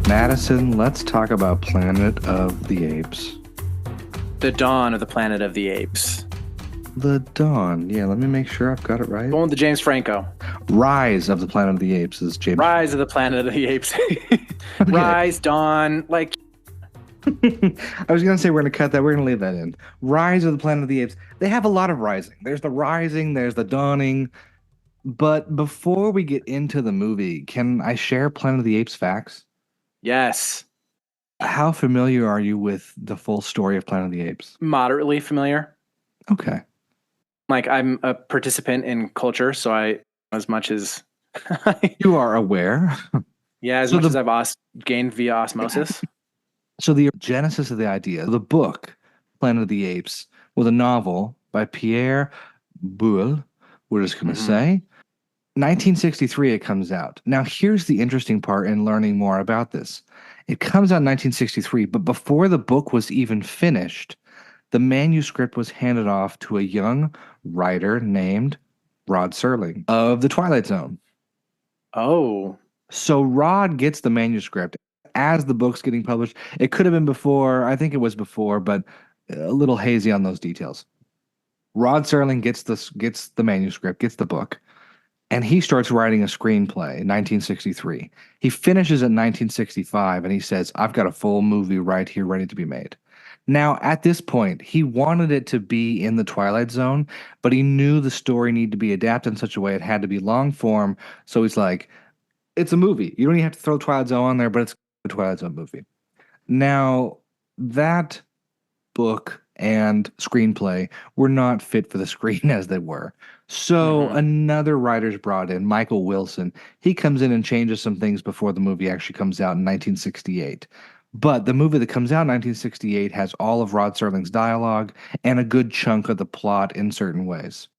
Madison, let's talk about Planet of the Apes. The Dawn of the Planet of the Apes. The Dawn. Yeah, let me make sure I've got it right. Going with the James Franco. Rise of the Planet of the Apes is James. Rise of the Planet of the Apes. Okay. Rise, Dawn, like... I was going to say we're going to cut that. We're going to leave that in. Rise of the Planet of the Apes. They have a lot of rising. There's the rising, there's the dawning. But before we get into the movie, can I share Planet of the Apes facts? Yes. How familiar are you with the full story of Planet of the Apes? Moderately familiar. Okay. Like, I'm a participant in culture, so I, as much as... You are aware. Yeah, as So much as I've gained via osmosis. So the genesis of the idea, the book, Planet of the Apes, was a novel by Pierre Boulle, we're just going to say. 1963 it comes out. Now here's the interesting part in learning more about this. It comes out in 1963, but before the book was even finished, the manuscript was handed off to a young writer named Rod Serling of The Twilight Zone. Oh. So Rod gets the manuscript as the book's getting published. It could have been before. I think it was before, but a little hazy on those details. Rod Serling gets the manuscript, gets the book, and he starts writing a screenplay in 1963. He finishes in 1965, and he says, I've got a full movie right here ready to be made. Now, at this point, he wanted it to be in the Twilight Zone, but he knew the story needed to be adapted in such a way it had to be long form. So he's like, it's a movie. You don't even have to throw Twilight Zone on there, but it's a Twilight Zone movie. Now, that book and screenplay were not fit for the screen as they were. So another writer's brought in, Michael Wilson. He comes in and changes some things before the movie actually comes out in 1968. But the movie that comes out in 1968 has all of Rod Serling's dialogue and a good chunk of the plot in certain ways.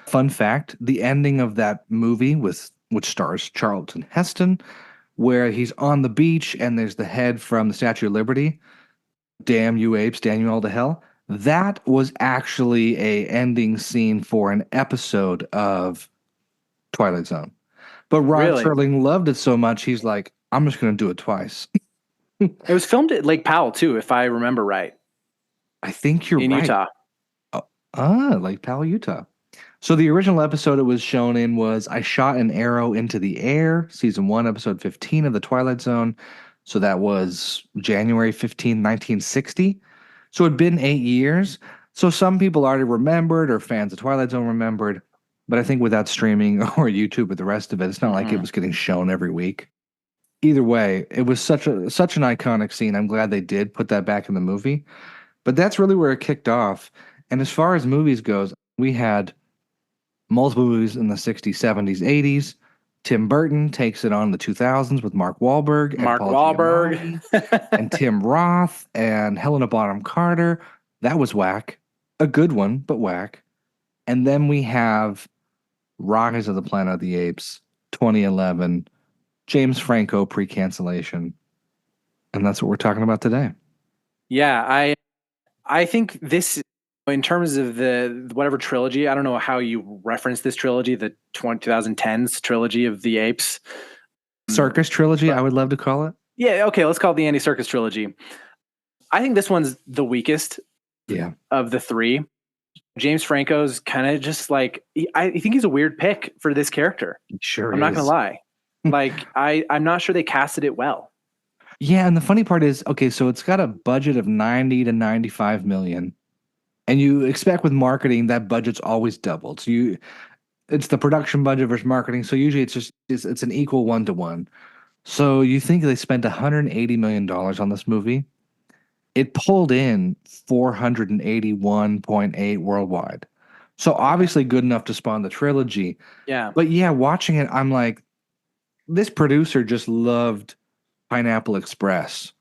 Fun fact, the ending of that movie which stars Charlton Heston, where he's on the beach and there's the head from the Statue of Liberty. Damn you apes, damn you all to hell. That was actually a ending scene for an episode of Twilight Zone. But Rod Serling loved it so much, he's like, I'm just going to do it twice. It was filmed at Lake Powell, too, if I remember right. I think you're right. In Utah. Lake Powell, Utah. So the original episode it was shown in was I Shot an Arrow into the Air, season 1, episode 15 of The Twilight Zone. So that was January 15, 1960. So it'd been 8 years. So some people already remembered, or fans of Twilight Zone remembered. But I think without streaming or YouTube or the rest of it, it's not like it was getting shown every week. Either way, it was such an iconic scene. I'm glad they did put that back in the movie. But that's really where it kicked off. And as far as movies goes, we had multiple movies in the 60s, 70s, 80s. Tim Burton takes it on in the 2000s with Mark Wahlberg and Tim Roth and Helena Bonham Carter. That was whack. A good one, but whack. And then we have Rise of the Planet of the Apes, 2011, James Franco pre-cancellation. And that's what we're talking about today. Yeah, I think this, in terms of the whatever trilogy, I don't know how you reference this trilogy, the 2010s trilogy of the Apes. Serkis trilogy, I would love to call it. Yeah, okay, let's call it the Andy Serkis trilogy. I think this one's the weakest of the three. James Franco's kind of just like, I think he's a weird pick for this character. Sure, I'm not going to lie. Like, I'm not sure they casted it well. Yeah, and the funny part is, okay, so it's got a budget of 90 to 95 million. And you expect with marketing that budget's always doubled. So it's the production budget versus marketing. So usually it's an equal 1-to-1. So you think they spent $180 million on this movie? It pulled in 481.8 worldwide. So obviously good enough to spawn the trilogy. Yeah. But yeah, watching it, I'm like, this producer just loved Pineapple Express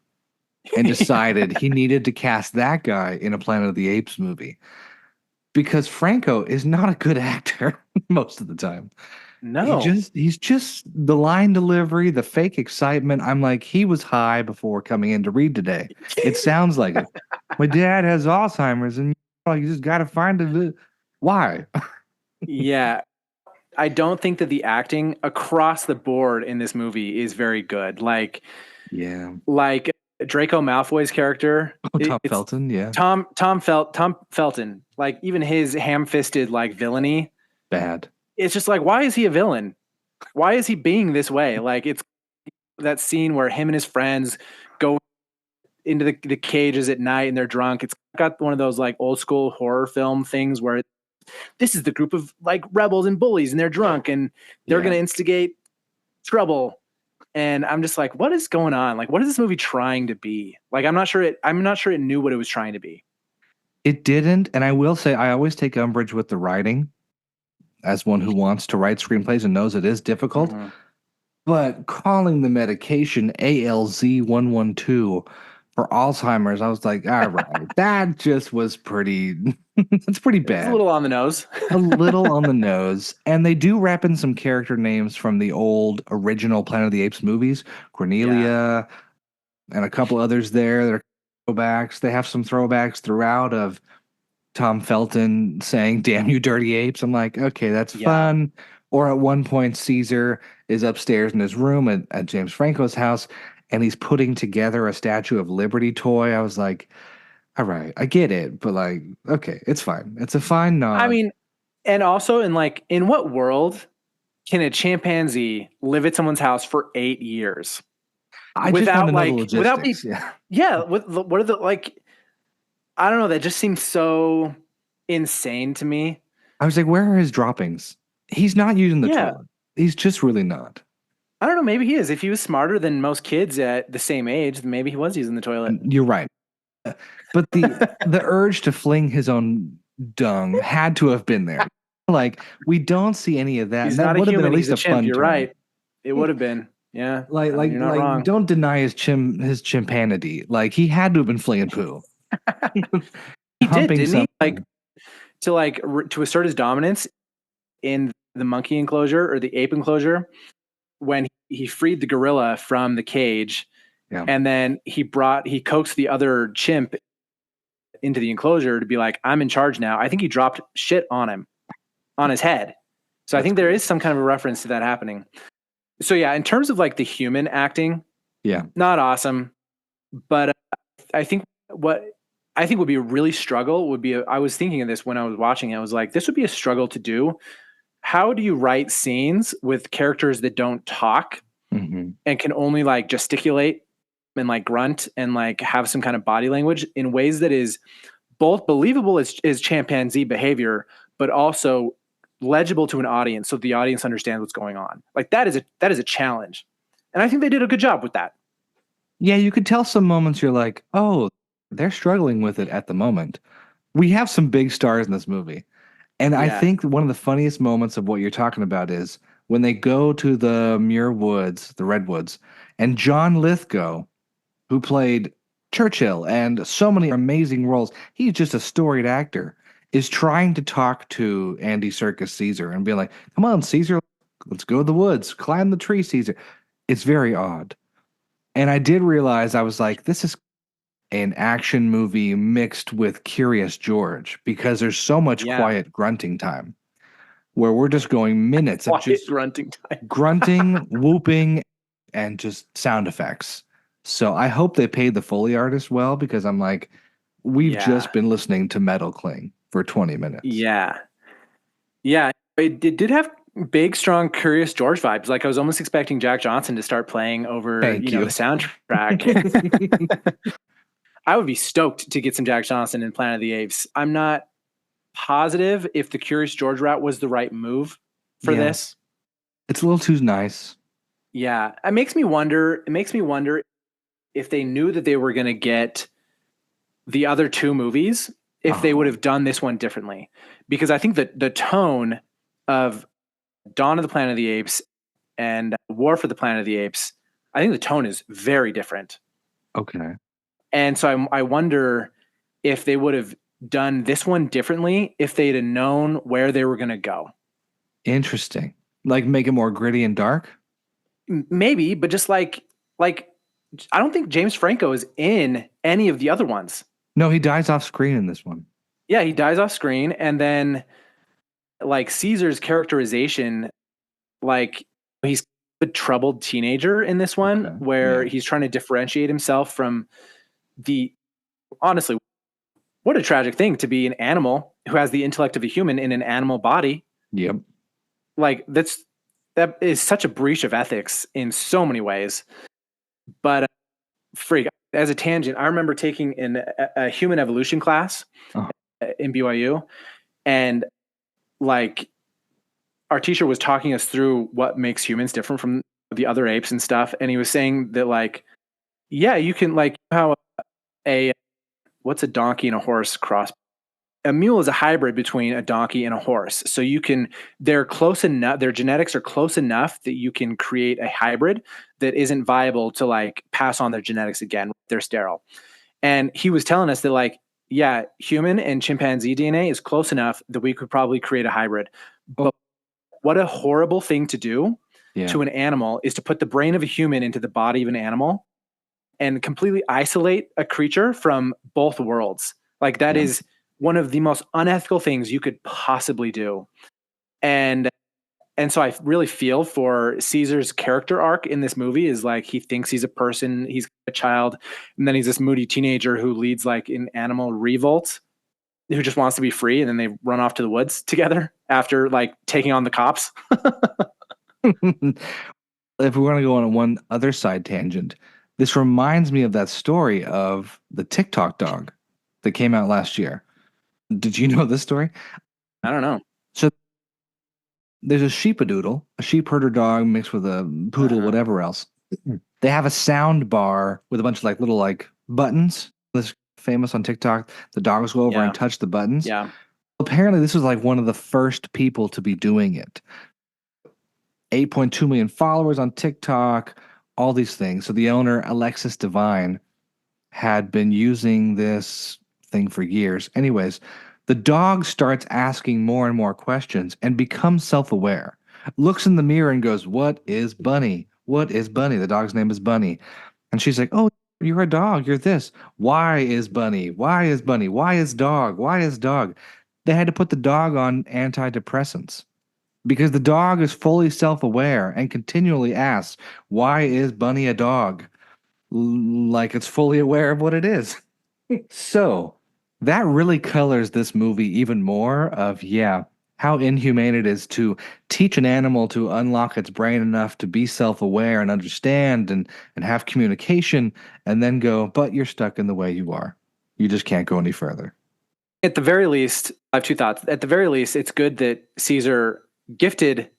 and decided he needed to cast that guy in a Planet of the Apes movie. Because Franco is not a good actor most of the time. No. He's just the line delivery, the fake excitement. I'm like, he was high before coming in to read today. It sounds like it. My dad has Alzheimer's and you just got to find it. Why? Yeah. I don't think that the acting across the board in this movie is very good. Like, Yeah. Like Draco Malfoy's character. Oh, Tom It's Felton. Yeah. Tom Felton. Like even his ham-fisted like villainy. Bad. It's just like, why is he a villain? Why is he being this way? Like it's that scene where him and his friends go into the cages at night and they're drunk. It's got one of those like old school horror film things where this is the group of like rebels and bullies and they're drunk and they're going to instigate trouble. And I'm just like, what is going on? Like, what is this movie trying to be? Like, I'm not sure it knew what it was trying to be. It didn't. And I will say, I always take umbrage with the writing as one who wants to write screenplays and knows it is difficult. Mm-hmm. But calling the medication ALZ-112 for Alzheimer's, I was like, all right, that just was pretty, that's pretty bad. It's a little on the nose. A little on the nose. And they do wrap in some character names from the old original Planet of the Apes movies. Cornelia and a couple others there. They're throwbacks. They have some throwbacks throughout of Tom Felton saying, damn you dirty apes. I'm like, okay, that's fun. Or at one point, Caesar is upstairs in his room at James Franco's house, and he's putting together a Statue of Liberty toy. I was like, all right, I get it, but like, okay, it's fine. It's a fine nod. I mean, and also in what world can a chimpanzee live at someone's house for 8 years? Without what are the like, I don't know, that just seems so insane to me. I was like, where are his droppings? He's not using the toilet. He's just really not. I don't know. Maybe he is. If he was smarter than most kids at the same age, then maybe he was using the toilet. You're right. But the urge to fling his own dung had to have been there. Like, we don't see any of that. He's that not a human. At least he's a chimp. Fun You're turn. right. It would have been. Yeah. Like, don't deny his chimpanity. Like, he had to have been flinging poo. He did, didn't he? To assert his dominance in the monkey enclosure or the ape enclosure, when he freed the gorilla from the cage, and then he coaxed the other chimp into the enclosure to be like, I'm in charge now. I think he dropped shit on him, on his head. So I think there is some kind of a reference to that happening. So yeah, in terms of like the human acting, not awesome. But I think would be a really struggle would be, I was thinking of this when I was watching it. I was like, this would be a struggle to do. How do you write scenes with characters that don't talk and can only like gesticulate and like grunt and like have some kind of body language in ways that is both believable as chimpanzee behavior, but also legible to an audience so the audience understands what's going on. Like that is a challenge. And I think they did a good job with that. Yeah, you could tell some moments you're like, oh, they're struggling with it at the moment. We have some big stars in this movie. And I think one of the funniest moments of what you're talking about is when they go to the Muir Woods, the Redwoods, and John Lithgow, who played Churchill and so many amazing roles, he's just a storied actor, is trying to talk to Andy Serkis Caesar and be like, come on, Caesar, let's go to the woods, climb the tree, Caesar. It's very odd. And I did realize, I was like, this is an action movie mixed with Curious George, because there's so much quiet grunting time where we're just going minutes of just grunting time, grunting, whooping, and just sound effects. So I hope they paid the Foley artist well, because I'm like, we've just been listening to metal cling for 20 minutes. Yeah. It did have big, strong Curious George vibes. Like I was almost expecting Jack Johnson to start playing over the soundtrack. I would be stoked to get some Jack Johnson in Planet of the Apes. I'm not positive if the Curious George route was the right move for this. It's a little too nice. Yeah. It makes me wonder if they knew that they were going to get the other two movies, if they would have done this one differently. Because I think that the tone of Dawn of the Planet of the Apes and War for the Planet of the Apes, I think the tone is very different. Okay. And so I wonder if they would have done this one differently if they'd have known where they were going to go. Interesting. Like make it more gritty and dark? Maybe, but just like I don't think James Franco is in any of the other ones. No, he dies off screen in this one. Yeah, he dies off screen. And then like Caesar's characterization, like he's a troubled teenager in this one, where he's trying to differentiate himself from honestly, what a tragic thing to be an animal who has the intellect of a human in an animal body. Yep. Like that is such a breach of ethics in so many ways. But freak, as a tangent, I remember taking a human evolution class in BYU, and like our teacher was talking us through what makes humans different from the other apes and stuff. And he was saying that like, yeah, you can like how what's a donkey and a horse cross? A mule is a hybrid between a donkey and a horse. So they're close enough, their genetics are close enough that you can create a hybrid that isn't viable to like pass on their genetics again. They're sterile. And he was telling us that like, yeah, human and chimpanzee DNA is close enough that we could probably create a hybrid. But what a horrible thing to do to an animal is to put the brain of a human into the body of an animal and completely isolate a creature from both worlds. Like that is one of the most unethical things you could possibly do. And so I really feel for Caesar's character arc in this movie is like, he thinks he's a person, he's a child, and then he's this moody teenager who leads like an animal revolt, who just wants to be free. And then they run off to the woods together after like taking on the cops. If we want to go on one other side tangent, this reminds me of that story of the TikTok dog that came out last year. Did you know this story? I don't know. So there's a sheepadoodle, a sheep herder dog mixed with a poodle, whatever else. They have a sound bar with a bunch of like little like buttons. This famous on TikTok. The dogs go over and touch the buttons. Yeah. Apparently, this was like one of the first people to be doing it. 8.2 million followers on TikTok, all these things. So the owner, Alexis Devine, had been using this thing for years. Anyways, the dog starts asking more and more questions and becomes self-aware. Looks in the mirror and goes, "What is Bunny? What is Bunny?" The dog's name is Bunny. And she's like, "Oh, you're a dog. You're this. Why is Bunny? Why is Bunny? Why is dog? Why is dog?" They had to put the dog on antidepressants because the dog is fully self-aware and continually asks, "Why is Bunny a dog?" Like it's fully aware of what it is. So that really colors this movie even more of, how inhumane it is to teach an animal to unlock its brain enough to be self-aware and understand and have communication, and then go, "But you're stuck in the way you are. You just can't go any further." At the very least, I have two thoughts. At the very least, it's good that Caesar gifted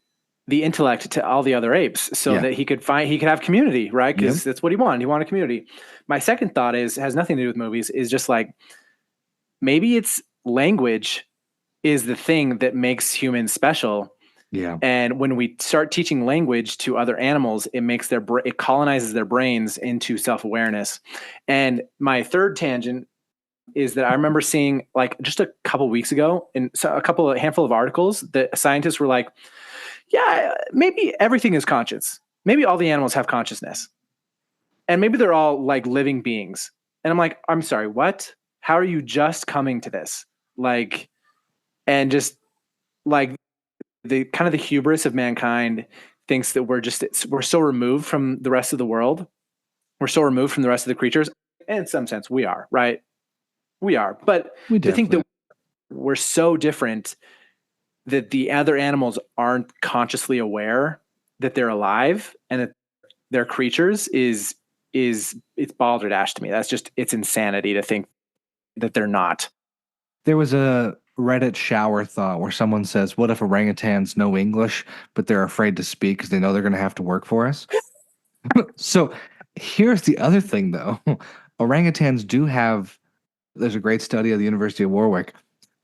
the intellect to all the other apes so that he could have community, right? Because that's what he wanted. He wanted community. My second thought has nothing to do with movies, is just like, maybe it's language is the thing that makes humans special. Yeah. And when we start teaching language to other animals, it makes it colonizes their brains into self-awareness. And my third tangent is that I remember seeing like just a couple weeks ago in a handful of articles that scientists were like, yeah, maybe everything is conscious. Maybe all the animals have consciousness. And maybe they're all like living beings. And I'm like, I'm sorry, what? How are you just coming to this? Like, and just like the kind of the hubris of mankind thinks that we're so removed from the rest of the world. We're so removed from the rest of the creatures. And in some sense we are, right? We are. But to think that we're so different that the other animals aren't consciously aware that they're alive and that they're creatures is it's balderdash to me. That's just, it's insanity to think that they're not. There was a Reddit shower thought where someone says, "What if orangutans know English, but they're afraid to speak because they know they're going to have to work for us?" So here's the other thing, though. Orangutans do have, there's a great study at the University of Warwick.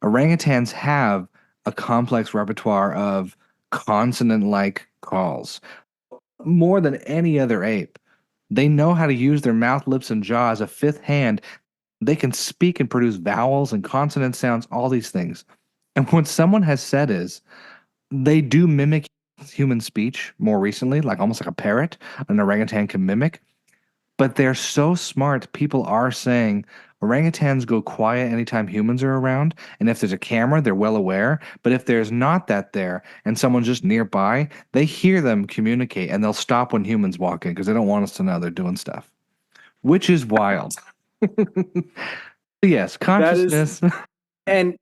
Orangutans have a complex repertoire of consonant-like calls. More than any other ape. They know how to use their mouth, lips, and jaw as a fifth hand. They can speak and produce vowels and consonant sounds, all these things. And what someone has said is they do mimic human speech more recently, like almost like a parrot, an orangutan can mimic. but they're so smart. People are saying orangutans go quiet anytime humans are around, and if there's a camera, they're well aware. But if there's not that there and someone's just nearby, they hear them communicate and they'll stop when humans walk in because they don't want us to know they're doing stuff, which is wild. Yes, That is, consciousness. and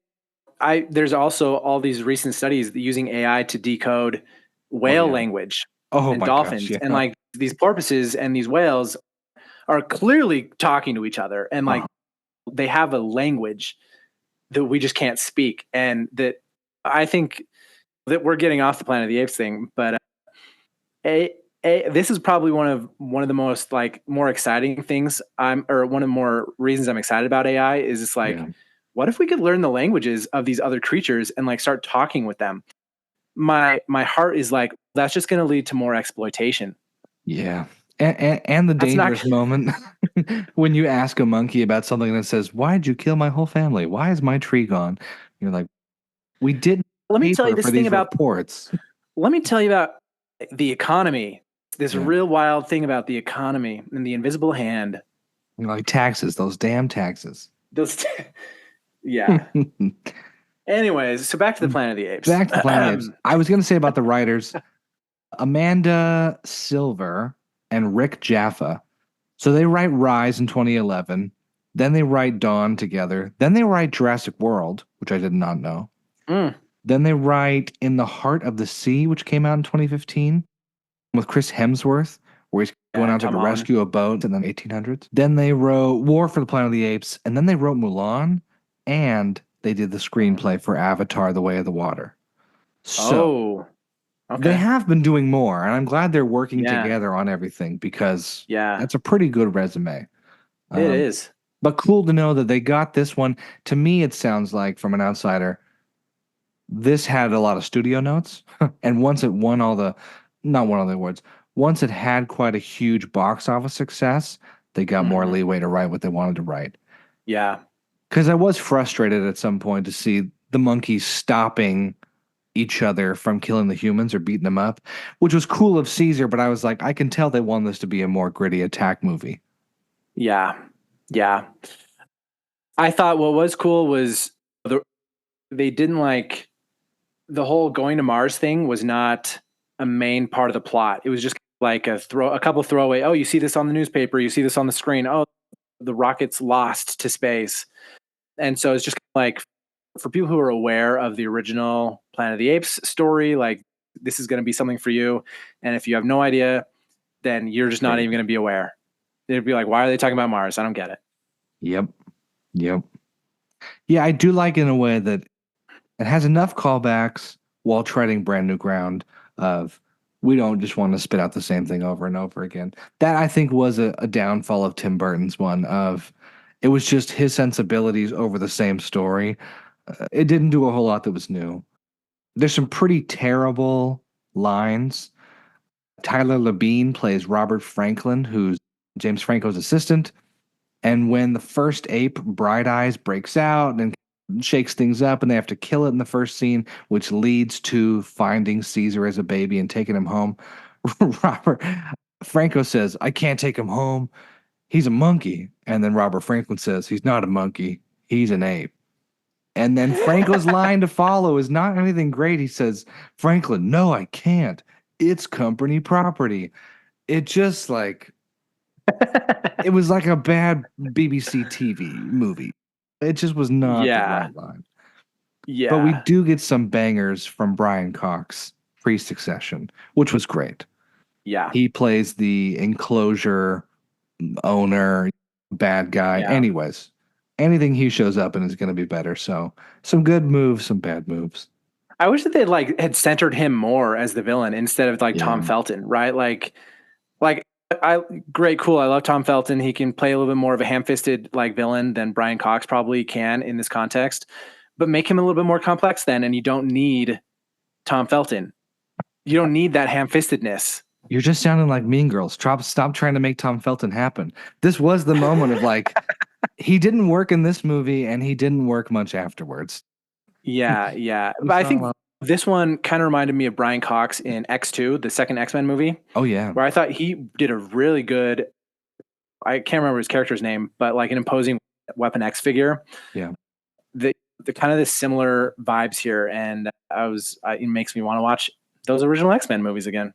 there's also all these recent studies using AI to decode whale language Oh and my gosh, dolphins, yeah. and like these porpoises and these whales are clearly talking to each other, and like they have a language that we just can't speak. And that I think that we're getting off the Planet of the Apes thing, but this is probably one of the most like more exciting things or one of the more reasons I'm excited about AI is it's like, what if we could learn the languages of these other creatures and like start talking with them? My heart is like, that's just going to lead to more exploitation. Yeah. And the dangerous moment when you ask a monkey about something that says, "Why'd you kill my whole family? Why is my tree gone?" You're like, "We didn't Let me pay tell you this for thing these about reports." let me tell you about the economy. This Yeah. real wild thing about the economy and the invisible hand. Like taxes, those damn taxes. Those, yeah. Anyways, so back to the Planet of the Apes. Back to the Planet of the Apes. I was going to say about the writers, Amanda Silver and Rick Jaffa. So they write Rise in 2011. Then they write Dawn together. Then they write Jurassic World, which I did not know. Then they write In the Heart of the Sea, which came out in 2015 with Chris Hemsworth, where he's going out to rescue a boat in the 1800s. Then they wrote War for the Planet of the Apes, and then they wrote Mulan, and they did the screenplay for Avatar: The Way of the Water. So they have been doing more, and I'm glad they're working together on everything because that's a pretty good resume. It is. But cool to know that they got this one. To me, it sounds like, from an outsider, this had a lot of studio notes. And once it won not won all the awards, once it had quite a huge box office success, they got more leeway to write what they wanted to write. Yeah. Because I was frustrated at some point to see the monkeys stopping each other from killing the humans or beating them up, which was cool of Caesar, but I was like, I can tell they want this to be a more gritty attack movie. Yeah. Yeah. I thought what was cool was they didn't like the whole going to Mars thing was not a main part of the plot. It was just like a couple throwaway. Oh, you see this on the newspaper. You see this on the screen. Oh, the rocket's lost to space. And so it's just like for people who are aware of the original Planet of the Apes story, like this is going to be something for you. And if you have no idea, then you're just not even going to be aware. They'd be like, why are they talking about Mars? I don't get it. Yep. Yeah, I do like in a way that it has enough callbacks while treading brand new ground of we don't just want to spit out the same thing over and over again. That I think was a downfall of Tim Burton's one of it was just his sensibilities over the same story. It didn't do a whole lot that was new. There's some pretty terrible lines. Tyler Labine plays Robert Franklin, who's James Franco's assistant. And when the first ape, Bright Eyes, breaks out and shakes things up, and they have to kill it in the first scene, which leads to finding Caesar as a baby and taking him home, Robert Franco says, I can't take him home. He's a monkey. And then Robert Franklin says, he's not a monkey. He's an ape. And then Franco's line to follow is not anything great. He says, Franklin, no, I can't. It's company property. It just like, it was like a bad BBC TV movie. It just was not the right line. Yeah. But we do get some bangers from Brian Cox pre-Succession, which was great. Yeah. He plays the enclosure owner, bad guy. Yeah. Anyways, anything he shows up in is going to be better. So some good moves, some bad moves. I wish that they had centered him more as the villain instead of Tom Felton, right? Great, cool. I love Tom Felton. He can play a little bit more of a ham-fisted villain than Brian Cox probably can in this context, but make him a little bit more complex then. And you don't need Tom Felton. You don't need that ham-fistedness. You're just sounding like Mean Girls. Stop trying to make Tom Felton happen. This was the moment of he didn't work in this movie and he didn't work much afterwards. Yeah. But I think this one kind of reminded me of Brian Cox in X2, the second X-Men movie. Oh, yeah. Where I thought he did a really good I can't remember his character's name, but like an imposing Weapon X figure. Yeah. The kind of the similar vibes here, and it makes me want to watch those original X-Men movies again.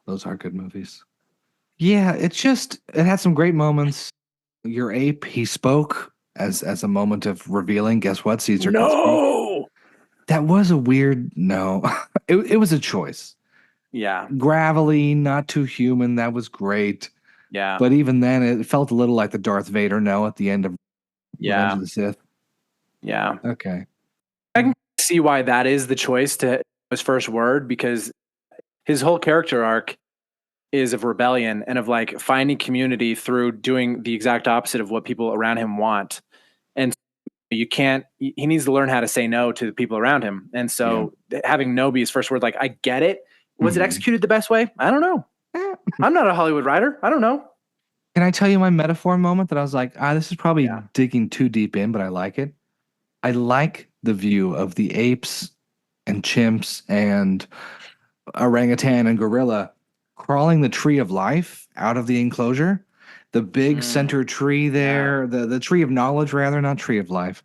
Those are good movies. Yeah, it had some great moments. Your ape, he spoke as a moment of revealing. Guess what? Caesar can speak. That was a weird no. It was a choice. Yeah. Gravelly, not too human. That was great. Yeah. But even then, it felt a little like the Darth Vader no at the end of Revenge of the Sith. Yeah. Okay. I can see why that is the choice to his first word, because his whole character arc is of rebellion and of like finding community through doing the exact opposite of what people around him want. And he needs to learn how to say no to the people around him. And so having no be his first word, like, I get it. Was it executed the best way? I don't know. I'm not a Hollywood writer. I don't know. Can I tell you my metaphor moment that I was like, this is probably digging too deep in, but I like it. I like the view of the apes and chimps and orangutan and gorilla crawling the tree of life out of the enclosure. The big center tree there, the tree of knowledge, rather, not tree of life.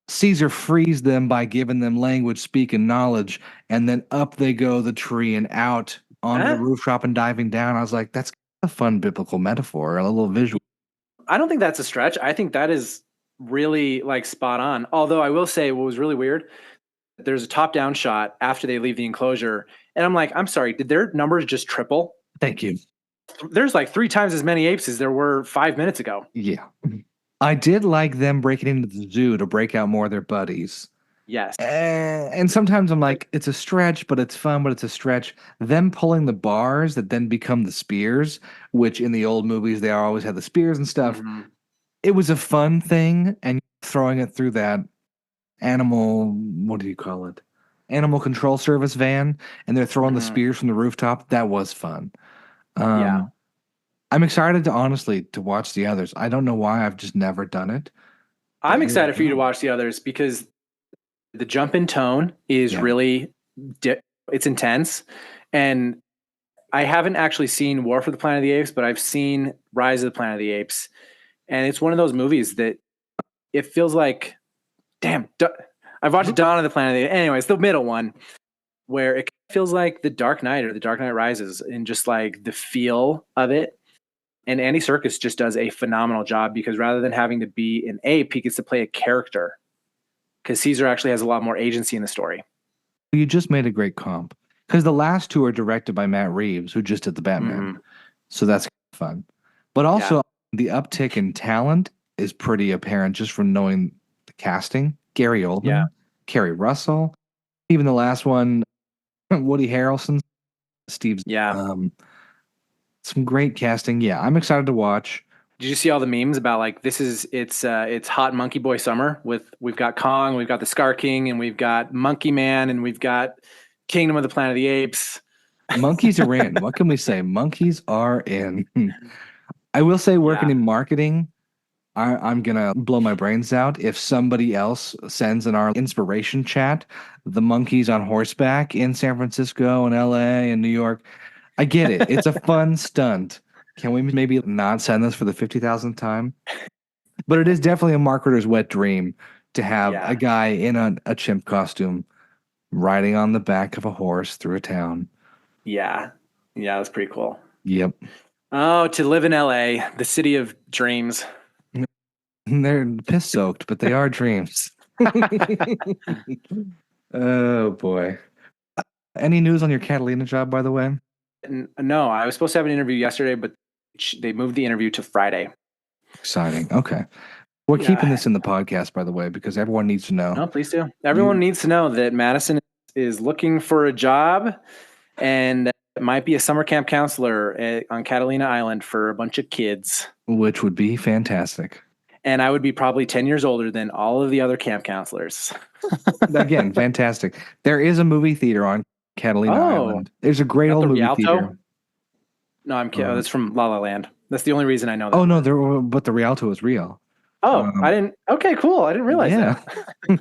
Caesar frees them by giving them language, speak, and knowledge, and then up they go the tree and out onto the rooftop and diving down. I was like, that's a fun biblical metaphor, a little visual. I don't think that's a stretch. I think that is really like spot on. Although I will say what was really weird, there's a top-down shot after they leave the enclosure, and I'm like, I'm sorry, did their numbers just triple? Thank you. There's like 3 times as many apes as there were 5 minutes ago. Yeah. I did like them breaking into the zoo to break out more of their buddies. Yes. And sometimes I'm like, it's a stretch, but it's fun, but it's a stretch. Them pulling the bars that then become the spears, which in the old movies, they always had the spears and stuff. Mm-hmm. It was a fun thing, and throwing it through that animal, what do you call it? Animal control service van, and they're throwing the spears from the rooftop. That was fun. I'm excited to watch the others. I don't know why. I've just never done it. I'm excited for you to watch the others because the jump in tone is really, it's intense. And I haven't actually seen War for the Planet of the Apes, but I've seen Rise of the Planet of the Apes. And it's one of those movies that it feels like, damn, I've watched Dawn of the Planet of the Apes. Anyway, it's the middle one where it feels like The Dark Knight or The Dark Knight Rises, and just like the feel of it. And Andy Serkis just does a phenomenal job because rather than having to be an ape, he gets to play a character because Caesar actually has a lot more agency in the story. You just made a great comp because the last 2 are directed by Matt Reeves, who just did the Batman. Mm-hmm. So that's fun. But also the uptick in talent is pretty apparent just from knowing the casting. Gary Oldman, Kerry Russell, even the last one, Woody Harrelson, Steve's. Some great casting. Yeah, I'm excited to watch. Did you see all the memes about like it's hot Monkey Boy summer we've got Kong, we've got the Scar King, and we've got Monkey Man, and we've got Kingdom of the Planet of the Apes. Monkeys are in. What can we say? Monkeys are in. I will say, working in marketing, I'm gonna blow my brains out if somebody else sends in our inspiration chat the monkeys on horseback in San Francisco and LA and New York. I get it. It's a fun stunt. Can we maybe not send this for the 50,000th time? But it is definitely a marketer's wet dream to have a guy in a chimp costume riding on the back of a horse through a town. Yeah. Yeah, that's pretty cool. Yep. Oh, to live in LA, the city of dreams. They're piss-soaked, but they are dreams. Oh, boy. Any news on your Catalina job, by the way? No, I was supposed to have an interview yesterday, but they moved the interview to Friday. Exciting. Okay. We're keeping this in the podcast, by the way, because everyone needs to know. No, please do. Everyone needs to know that Madison is looking for a job and might be a summer camp counselor on Catalina Island for a bunch of kids. Which would be fantastic. And I would be probably 10 years older than all of the other camp counselors. Again, fantastic. There is a movie theater on Catalina Island. There's a great old movie theater. No, I'm kidding. That's from La La Land. That's the only reason I know that. Oh, no, but the Rialto is real. Oh, I didn't. Okay, cool. I didn't realize that.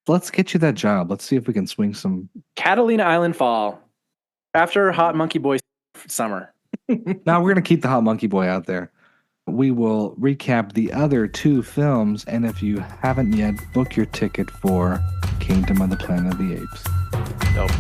Let's get you that job. Let's see if we can swing some. Catalina Island fall after Hot Monkey Boy summer. Now we're going to keep the hot monkey boy out there. We will recap the other 2 films, and if you haven't yet, book your ticket for Kingdom of the Planet of the Apes. Nope.